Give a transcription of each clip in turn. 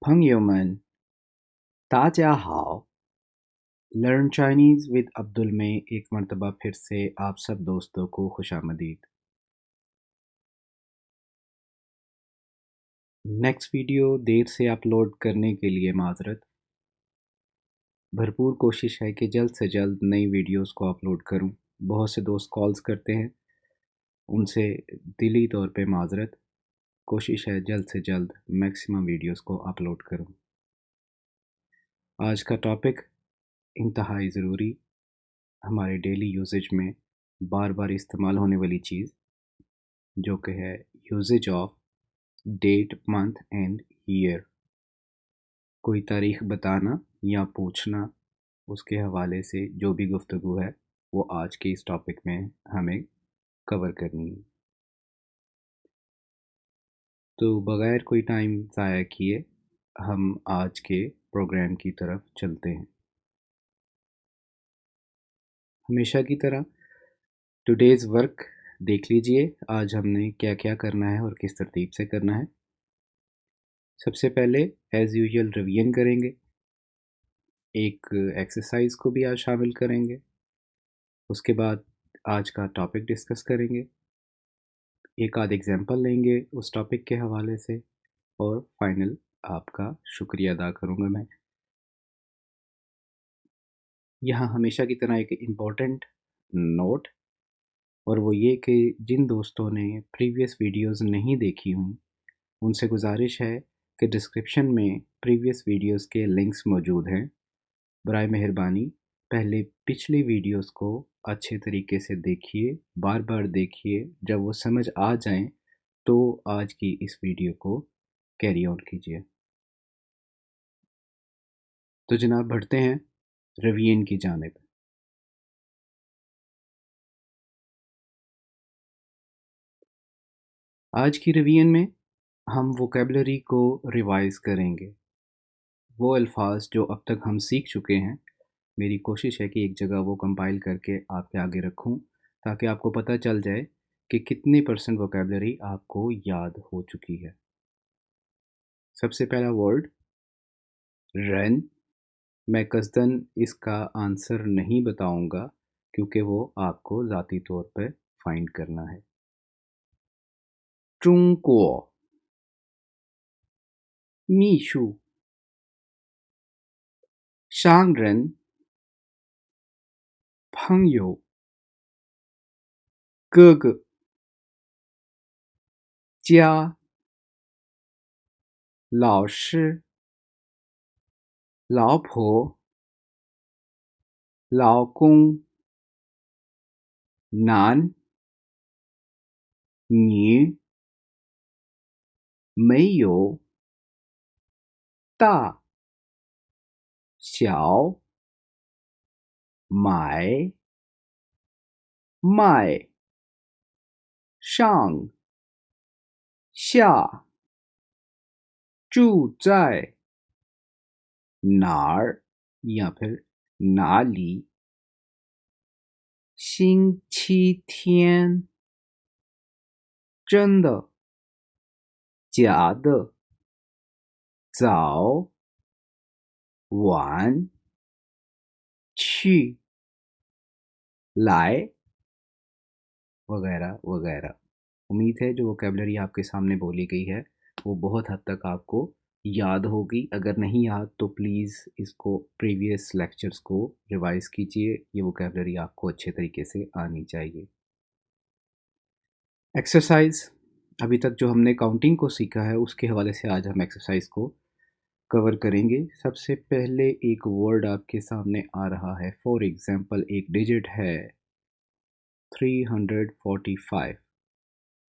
朋友们，大家好। Learn Chinese with Abdul में एक मर्तबा फिर से आप सब दोस्तों को खुशामदीद। नेक्स्ट वीडियो देर से अपलोड करने के लिए माजरत। भरपूर कोशिश है कि जल्द से जल्द नई वीडियोस को अपलोड करूं। बहुत से दोस्त कॉल्स करते हैं, उनसे दिली तौर पे माजरत। कोशिश है जल्द से जल्द मैक्सिमम वीडियोस को अपलोड करूं। आज का टॉपिक इंतहाई ज़रूरी, हमारे डेली यूजेज में बार बार इस्तेमाल होने वाली चीज़, जो कि है uses of date, month and year. कोई तारीख बताना या पूछना, उसके हवाले से जो भी गुफ्तगू है वो आज के इस टॉपिक में हमें कवर करनी है। तो बग़ैर कोई टाइम ज़ाया किए हम आज के प्रोग्राम की तरफ चलते हैं। हमेशा की तरह टुडेज़ वर्क देख लीजिए, आज हमने क्या क्या करना है और किस तरतीब से करना है। सबसे पहले एज़ यूजुअल रिवीजन करेंगे, एक एक्सरसाइज को भी आज शामिल करेंगे। उसके बाद आज का टॉपिक डिस्कस करेंगे, एक आध एग्जांपल लेंगे उस टॉपिक के हवाले से, और फाइनल आपका शुक्रिया अदा करूँगा मैं। यहाँ हमेशा की तरह एक इम्पोर्टेंट नोट, और वो ये कि जिन दोस्तों ने प्रीवियस वीडियोस नहीं देखी हुई उनसे गुजारिश है कि डिस्क्रिप्शन में प्रीवियस वीडियोस के लिंक्स मौजूद हैं। बराए मेहरबानी पहले पिछली वीडियोस को अच्छे तरीके से देखिए, बार बार देखिए। जब वो समझ आ जाएं तो आज की इस वीडियो को कैरी ऑन कीजिए। तो जनाब बढ़ते हैं रिवीजन की जानिब। आज की रिवीजन में हम वोकेबलरी को रिवाइज करेंगे। वो अल्फाज जो अब तक हम सीख चुके हैं, मेरी कोशिश है कि एक जगह वो कंपाइल करके आपके आगे रखूं, ताकि आपको पता चल जाए कि कितने परसेंट वोकेबलरी आपको याद हो चुकी है। सबसे पहला वर्ड रन। मैं कसदन इसका आंसर नहीं बताऊंगा क्योंकि वो आपको ज़ाती तौर पर फाइंड करना है। 中国秘书商人朋友哥哥家老师老婆老公男女没有大小买卖上下住在哪儿या फिर 哪里星期天真的假的早晚去来वगैरह वगैरह। उम्मीद है जो वोकेबलरी आपके सामने बोली गई है वो बहुत हद तक आपको याद होगी। अगर नहीं याद तो प्लीज़ इसको प्रीवियस लेक्चर्स को रिवाइज कीजिए, ये वोकेबलरी आपको अच्छे तरीके से आनी चाहिए। एक्सरसाइज, अभी तक जो हमने काउंटिंग को सीखा है उसके हवाले से आज हम एक्सरसाइज को कवर करेंगे। सबसे पहले एक वर्ड आपके सामने आ रहा है, फॉर एग्जांपल एक डिजिट है 345।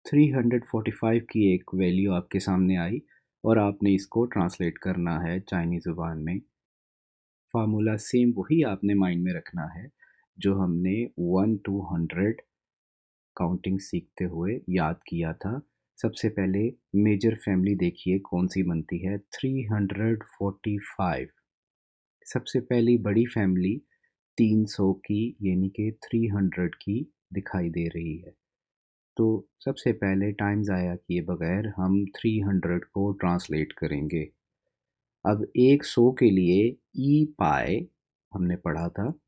345 की एक वैल्यू आपके सामने आई और आपने इसको ट्रांसलेट करना है चाइनीज़ ज़ुबान में। फार्मूला सेम वही आपने माइंड में रखना है जो हमने 1 to 100 काउंटिंग सीखते हुए याद किया था। सबसे पहले मेजर फैमिली देखिए कौन सी बनती है, 345। सबसे पहली बड़ी फैमिली 300 की यानी कि 300 की दिखाई दे रही है। तो सबसे पहले टाइम ज़ाया किए बगैर हम 300 को ट्रांसलेट करेंगे। अब 100 के लिए ई पाए हमने पढ़ा था।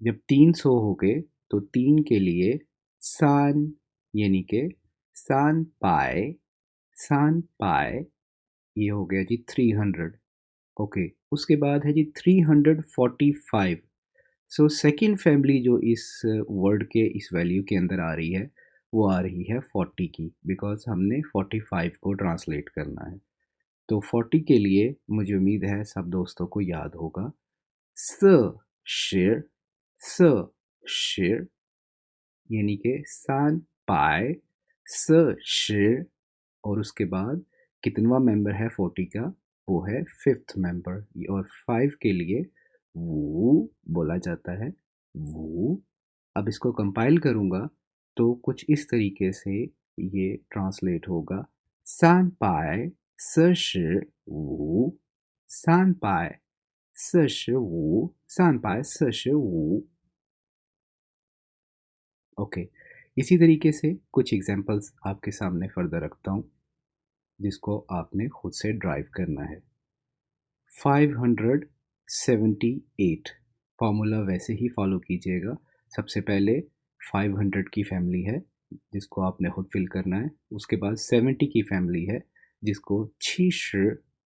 जब 300 हो गए तो 3 के लिए सान, यानी कि सान पाए ये हो गया जी 300। ओके, उसके बाद है जी 345। सो सेकंड फैमिली जो इस वर्ड के इस वैल्यू के अंदर आ रही है वो आ रही है 40 की, बिकॉज हमने 45 को ट्रांसलेट करना है। तो 40 के लिए मुझे उम्मीद है सब दोस्तों को याद होगा, स शेर, स शेर, यानी कि सान पाए स शेर। और उसके बाद कितनवा मेंबर है 40 का, वो है फिफ्थ मेंबर। और 5 के लिए वो बोला जाता है वो। अब इसको कंपाइल करूँगा तो कुछ इस तरीके से ये ट्रांसलेट होगा, सान पाए स शि वो, सान पाए स शि वो, सान पाए स शि वो। ओके, इसी तरीके से कुछ एग्जांपल्स आपके सामने फर्दर रखता हूँ जिसको आपने खुद से ड्राइव करना है। 578 फार्मूला वैसे ही फॉलो कीजिएगा। सबसे पहले 500 की फैमिली है जिसको आपने खुद फिल करना है। उसके बाद 70 की फैमिली है जिसको शीश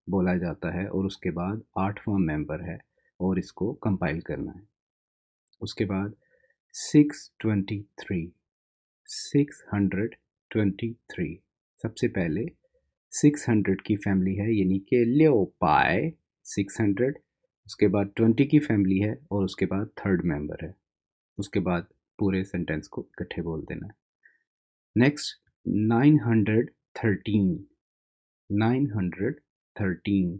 बोला जाता है, और उसके बाद 8वां मेंबर है और इसको कंपाइल करना है। उसके बाद 623, 623। सबसे पहले 600 की फैमिली है, यानी कि लियो पाए 600। उसके बाद 20 की फैमिली है और उसके बाद थर्ड मेंबर है। उसके बाद पूरे सेंटेंस को इकट्ठे बोल देना है। नेक्स्ट 913, 913।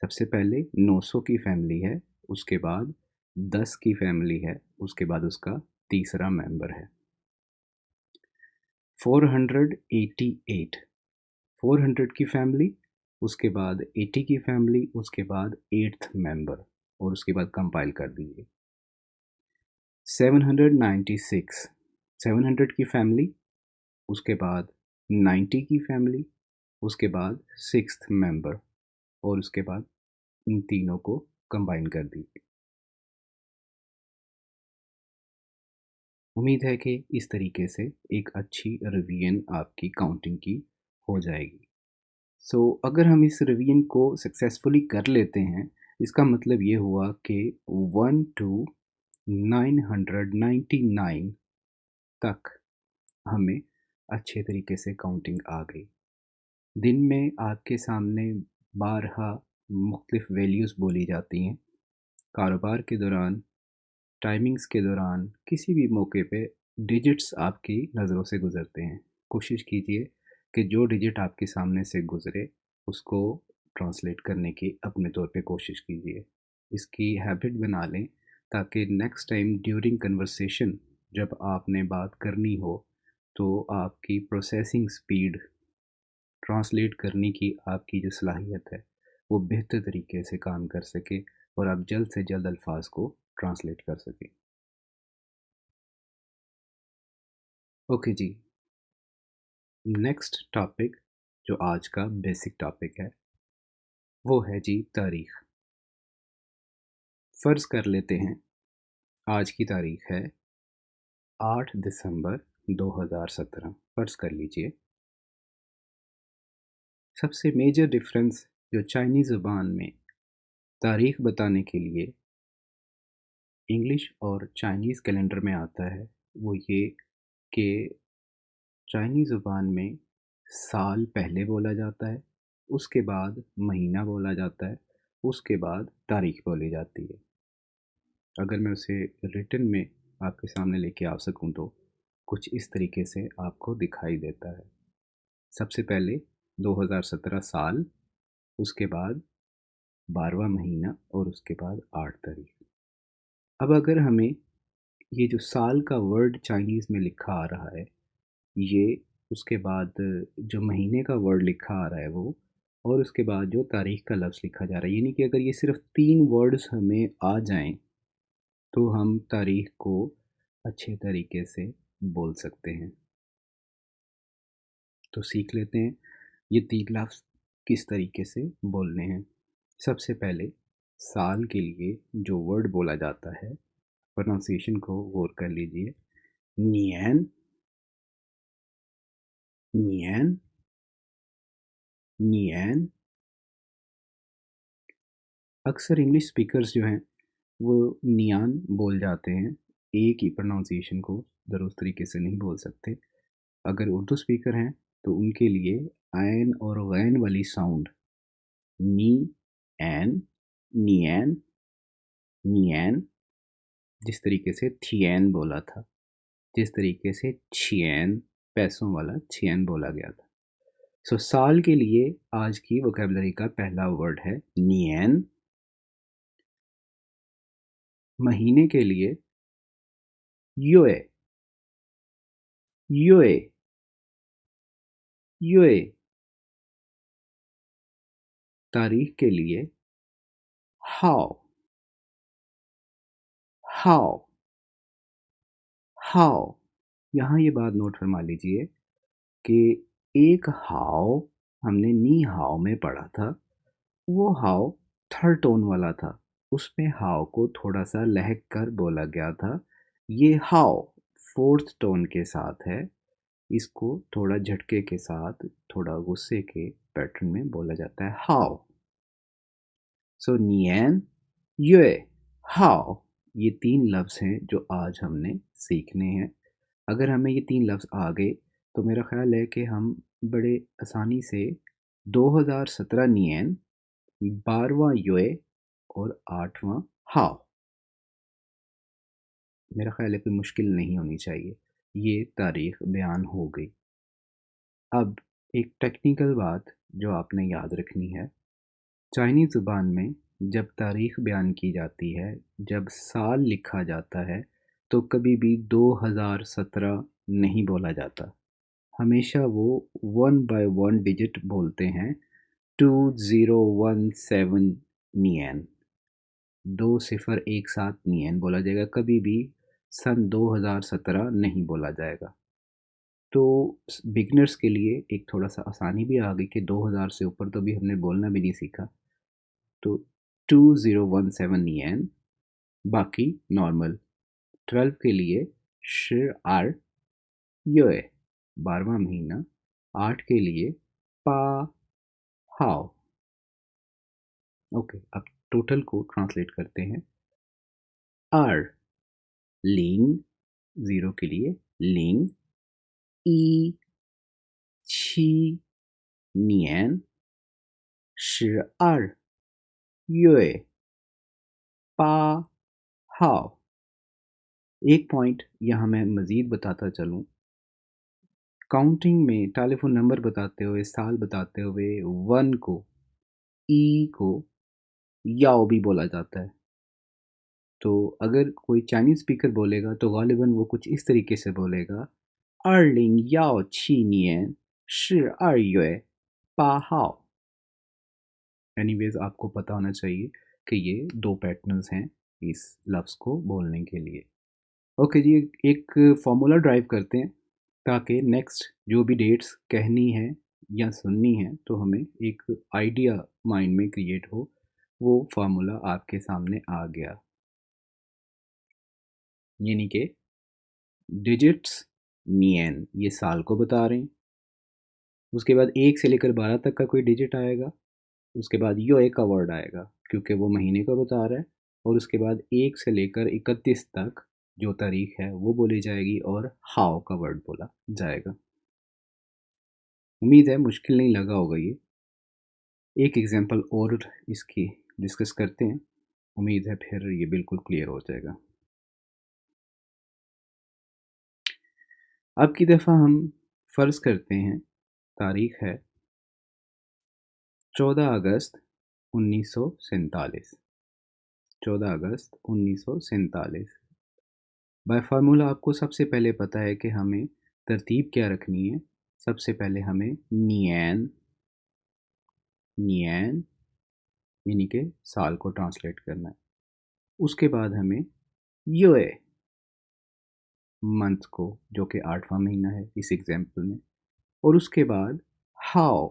सबसे पहले 900 की फैमिली है, उसके बाद 10 की फैमिली है, उसके बाद उसका तीसरा मेंबर है। 488, 400 की फैमिली, उसके बाद 80 की फैमिली, उसके बाद एट्थ मेंबर, और उसके बाद कंपाइल कर दीजिए। 796, 700 की फैमिली, उसके बाद 90 की फैमिली, उसके बाद सिक्स्थ मेंबर, और उसके बाद इन तीनों को कंबाइन कर दीजिए। उम्मीद है कि इस तरीके से एक अच्छी रिवीजन आपकी काउंटिंग की हो जाएगी। सो अगर हम इस रिवीजन को सक्सेसफुली कर लेते हैं, इसका मतलब ये हुआ कि 1 to 999 तक हमें अच्छे तरीके से काउंटिंग आ गई। दिन में आपके सामने बारहा मुख्तलिफ वैल्यूज़ बोली जाती हैं। कारोबार के दौरान, टाइमिंग्स के दौरान, किसी भी मौके पे डिजिट्स आपकी नज़रों से गुज़रते हैं। कोशिश कीजिए कि जो डिजिट आपके सामने से गुज़रे उसको ट्रांसलेट करने की अपने तौर पे कोशिश कीजिए। इसकी हैबिट बना लें ताकि नेक्स्ट टाइम ड्यूरिंग कन्वर्सेशन जब आपने बात करनी हो तो आपकी प्रोसेसिंग स्पीड, ट्रांसलेट करने की आपकी जो सलाहियत है वो बेहतर तरीके से काम कर सके और आप जल्द से जल्द अल्फाज को ट्रांसलेट कर सकें। ओके जी, नेक्स्ट टॉपिक जो आज का बेसिक टॉपिक है वो है जी तारीख। फ़र्ज़ कर लेते हैं आज की तारीख है 8 दिसंबर 2017। फ़र्ज़ कर लीजिए। सबसे मेजर डिफरेंस जो चाइनीज़ ज़ुबान में तारीख बताने के लिए इंग्लिश और चाइनीज़ कैलेंडर में आता है वो ये कि चाइनीज़ ज़ुबान में साल पहले बोला जाता है, उसके बाद महीना बोला जाता है, उसके बाद तारीख बोली जाती है। अगर मैं उसे रिटन में आपके सामने लेके आ सकूं तो कुछ इस तरीके से आपको दिखाई देता है। सबसे पहले 2017 साल, उसके बाद 12वां महीना, और उसके बाद 8 तारीख। अब अगर हमें ये जो साल का वर्ड चाइनीज़ में लिखा आ रहा है ये, उसके बाद जो महीने का वर्ड लिखा आ रहा है वो, और उसके बाद जो तारीख का लफ्ज़ लिखा जा रहा है, यानी कि अगर ये सिर्फ 3 वर्ड्स हमें आ जाएं तो हम तारीख को अच्छे तरीके से बोल सकते हैं। तो सीख लेते हैं ये 3 लफ्ज़ किस तरीके से बोलने हैं। सबसे पहले साल के लिए जो वर्ड बोला जाता है, प्रोनाउंसिएशन को गौर कर लीजिए। नियन, नियन, नियन। अक्सर इंग्लिश स्पीकर्स जो हैं वो नियान बोल जाते हैं, एक ही प्रोनाउंसिएशन को दुरुस्त तरीके से नहीं बोल सकते। अगर उर्दू स्पीकर हैं तो उनके लिए आयन और गैन वाली साउंड नी, एन, नियन, नियन, जिस तरीके से थियन बोला था, जिस तरीके से छियन, पैसों वाला छियन बोला गया था। सो साल के लिए आज की वोकेबलरी का पहला वर्ड है नियन। महीने के लिए युए, युए, युए। तारीख के लिए हाउ, हाउ, हाउ। यहाँ ये बात नोट फरमा लीजिए कि एक हाउ हमने नी हाउ में पढ़ा था, वो हाउ थर्ड टोन वाला था, उसमें हाउ को थोड़ा सा लहक कर बोला गया था। ये हाउ फोर्थ टोन के साथ है, इसको थोड़ा झटके के साथ, थोड़ा गुस्से के पैटर्न में बोला जाता है हाउ। सो नियन, ये, हाउ, ये तीन लफ्ज़ हैं जो आज हमने सीखने हैं। अगर हमें ये तीन लफ्ज़ आ गए तो मेरा ख़्याल है कि हम बड़े आसानी से 2017 नियन, 12वां युए और 8वां हाउ, मेरा ख़्याल है कोई मुश्किल नहीं होनी चाहिए। ये तारीख़ बयान हो गई। अब एक टेक्निकल बात जो आपने याद रखनी है, चाइनीज़ ज़ुबान में जब तारीख़ बयान की जाती है, जब साल लिखा जाता है, तो कभी भी 2017 नहीं बोला जाता। हमेशा वो 1 बाय 1 डिजिट बोलते हैं, 2017 नियन, 2 सिफ़र एक साथ नियन बोला जाएगा, कभी भी सन 2017 नहीं बोला जाएगा। तो बिगनर्स के लिए एक थोड़ा-सा आसानी भी आ गई कि 2000 से ऊपर तो अभी हमने बोलना भी नहीं सीखा। तो 2017 yen, बाकी नॉर्मल। 12 के लिए श आर ये, 12वां महीना। 8 के लिए पा हाउ। ओके, अब टोटल को ट्रांसलेट करते हैं। आर लिंग, 0 के लिए लिंग, ई छी नियन, श आर ये, पा हाउ। एक पॉइंट यहाँ मैं मज़ीद बताता चलूँ, काउंटिंग में टेलीफोन नंबर बताते हुए, साल बताते हुए 1 को, ई को याओ भी बोला जाता है। तो अगर कोई चाइनीज़ स्पीकर बोलेगा तो गालिबन वो कुछ इस तरीके से बोलेगा, 2017年12月8号। एनीवेज आपको पता होना चाहिए कि ये दो पैटर्न्स हैं इस लफ्ज़ को बोलने के लिए। ओके जी, एक फार्मूला ड्राइव करते हैं ताकि नेक्स्ट जो भी डेट्स कहनी है या सुननी है तो हमें एक आइडिया माइंड में क्रिएट हो। वो फार्मूला आपके सामने आ गया, यानी कि डिजिट्स नियन ये साल को बता रहे हैं, उसके बाद 1 से लेकर 12 तक का कोई डिजिट आएगा, उसके बाद यो एक का वर्ड आएगा क्योंकि वो महीने को बता रहा है, और उसके बाद 1 से लेकर 31 तक जो तारीख है वो बोली जाएगी और हाउ का वर्ड बोला जाएगा। उम्मीद है मुश्किल नहीं लगा होगा ये। एक एग्जांपल और इसकी डिस्कस करते हैं, उम्मीद है फिर ये बिल्कुल क्लियर हो जाएगा। अब की दफ़ा हम फ़र्ज़ करते हैं तारीख है 14 अगस्त 1947, 14 अगस्त 1947। बाय फार्मूला आपको सबसे पहले पता है कि हमें तरतीब क्या रखनी है। सबसे पहले हमें नियन, नियन यानी कि साल को ट्रांसलेट करना है। उसके बाद हमें युए मंथ को, जो कि 8वां महीना है इस एग्जाम्पल में, और उसके बाद हाउ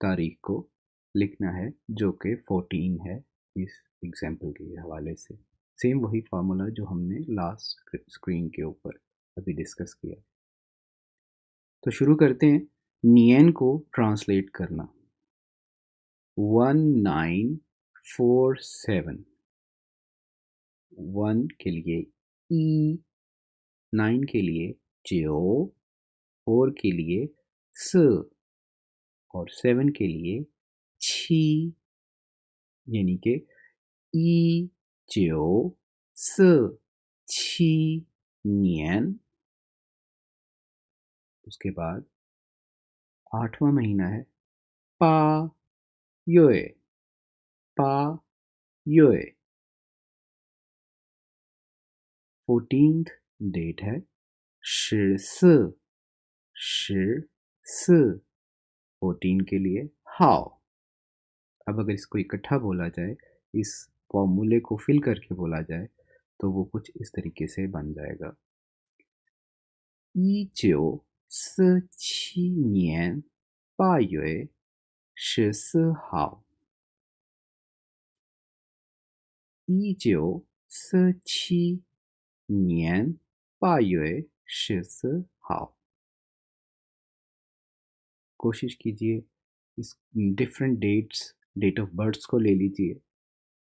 तारीख को, लिखना है जो कि 14 है इस एग्जाम्पल के हवाले से। सेम वही फार्मूला जो हमने लास्ट स्क्रीन के ऊपर अभी डिस्कस किया। तो शुरू करते हैं नियन को ट्रांसलेट करना। 1947, 1 के लिए ई, 9 के लिए जो, 4 के लिए स और 7 के लिए छी, यानी कि ई जो स छी नियन। उसके बाद 8वां महीना है पा योए, पा योए। 14th डेट है 14, 14 14 के लिए हाउ। अब अगर इसको इकट्ठा बोला जाए, इस फॉर्मूले को फिल करके बोला जाए, तो वो कुछ इस तरीके से बन जाएगा। 1947年8月14号，1947年8月14号। कोशिश कीजिए इस different dates, date of births को ले लीजिए,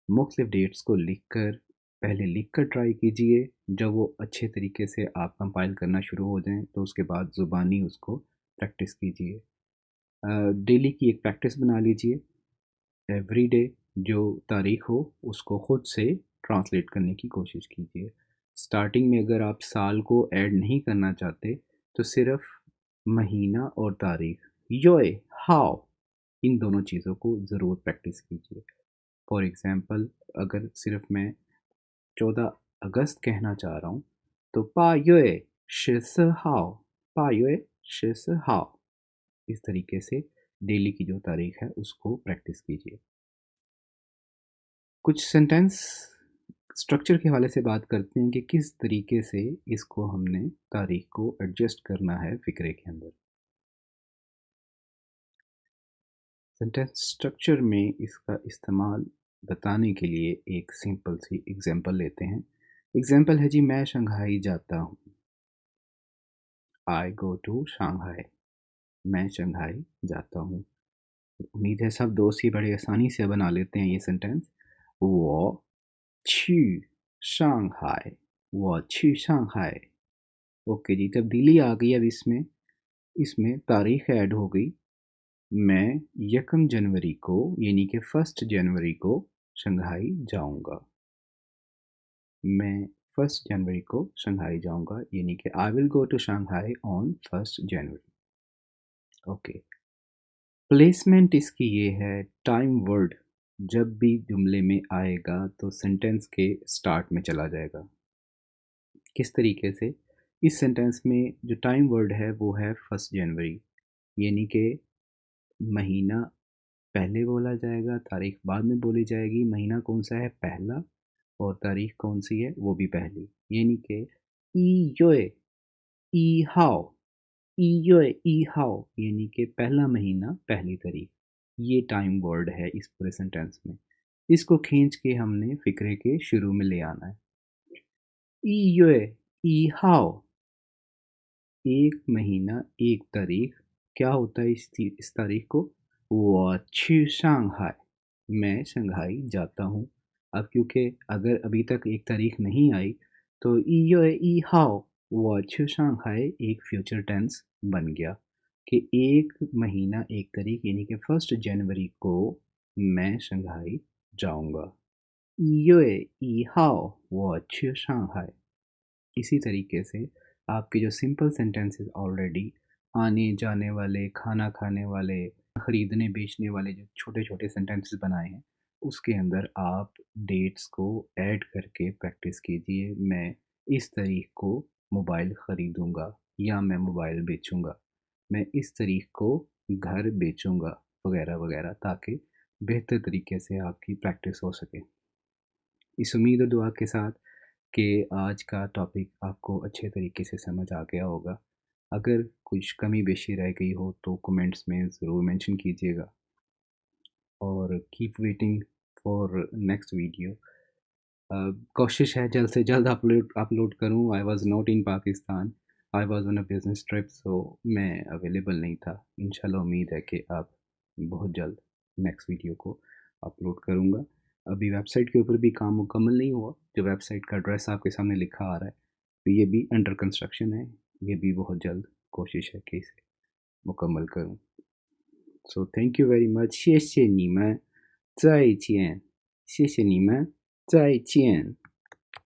मुख्तलिफ डेट्स को लिखकर पहले लिखकर ट्राई कीजिए। जब वो अच्छे तरीके से आप कंपाइल करना शुरू हो जाएं तो उसके बाद ज़ुबानी उसको प्रैक्टिस कीजिए। डेली की एक प्रैक्टिस बना लीजिए। एवरी डे जो तारीख हो उसको ख़ुद से ट्रांसलेट करने की कोशिश कीजिए। स्टार्टिंग में अगर आप साल को ऐड नहीं करना चाहते तो सिर्फ महीना और तारीख योए हाउ, इन दोनों चीज़ों को ज़रूर प्रैक्टिस कीजिए। फॉर एग्ज़ाम्पल अगर सिर्फ मैं 14 अगस्त कहना चाह रहा हूँ तो 8月14号, 8月14号, इस तरीके से डेली की जो तारीख है उसको प्रैक्टिस कीजिए। कुछ सेंटेंस स्ट्रक्चर के हवाले से बात करते हैं कि किस तरीके से इसको हमने तारीख को एडजस्ट करना है फ़िक्रे के अंदर। सेंटेंस स्ट्रक्चर में इसका इस्तेमाल बताने के लिए एक सिंपल सी एग्जांपल लेते हैं। एग्जांपल है जी, मैं शंघाई जाता हूँ। आई गो टू शंघाई, मैं शंघाई जाता हूँ। उम्मीद है सब दोस्त ही बड़े आसानी से बना लेते हैं ये सेंटेंस। वो छी शंघाई, वो छी शंघाई। ओके जी, तब्दीली आ गई। अब इसमें इसमें तारीख ऐड हो गई। मैं 1 जनवरी को यानी कि 1 जनवरी को शंघाई जाऊंगा। मैं 1 जनवरी को शंघाई जाऊंगा यानी कि I will go to Shanghai on 1 January. Okay, placement इसकी ये है, टाइम वर्ड जब भी जुमले में आएगा तो सेंटेंस के स्टार्ट में चला जाएगा। किस तरीके से? इस सेंटेंस में जो टाइम वर्ड है वो है 1 जनवरी, यानी कि महीना पहले बोला जाएगा, तारीख बाद में बोली जाएगी। महीना कौन सा है? पहला। और तारीख कौन सी है? वो भी पहली, यानी कि ई योए ई हाओ, ई योए ई हाओ, यानी कि पहला महीना पहली तारीख। ये टाइम वर्ड है इस पूरे सेंटेंस में। इसको खींच के हमने फिक्रे के शुरू में ले आना है। ई योए ई हाओ, एक महीना एक तारीख। क्या होता है इस तारीख को? वो छी शंघाई, मैं शंघाई जाता हूँ। अब क्योंकि अगर अभी तक एक तारीख नहीं आई तो ई ई हाओ वो छी शंघाई एक फ्यूचर टेंस बन गया कि एक महीना एक तारीख यानी कि 1 जनवरी को मैं शंघाई जाऊंगा। ई हाओ वो छी शंघाई। इसी तरीके से आपके जो सिंपल सेंटेंसेस ऑलरेडी आने जाने वाले, खाना खाने वाले, ख़रीदने बेचने वाले जो छोटे छोटे सेंटेंसेस बनाए हैं उसके अंदर आप डेट्स को ऐड करके प्रैक्टिस कीजिए। मैं इस तारीख को मोबाइल ख़रीदूँगा या मैं मोबाइल बेचूँगा, मैं इस तारीख को घर बेचूँगा, वगैरह वगैरह, ताकि बेहतर तरीके से आपकी प्रैक्टिस हो सके। इस उम्मीद और दुआ के साथ कि आज का टॉपिक आपको अच्छे तरीके से समझ आ गया होगा। अगर कुछ कमी बेशी रह गई हो तो कमेंट्स में ज़रूर मेंशन कीजिएगा। और keep waiting for next video. कोशिश है जल्द से जल्द अपलोड अपलोड करूँ। I was not in Pakistan, I was on a business trip, so मैं अवेलेबल नहीं था। इंशाल्लाह उम्मीद है कि आप बहुत जल्द नेक्स्ट वीडियो को अपलोड करूँगा। अभी वेबसाइट के ऊपर भी काम मुकम्मल नहीं हुआ। जो वेबसाइट का एड्रेस आपके सामने लिखा आ रहा है, तो ये भी अंडर कंस्ट्रक्शन है। ये भी बहुत जल्द कोशिश है कि इसे मुकम्मल करूँ। So thank you very मच，谢谢你们，再见，谢谢你们，再见。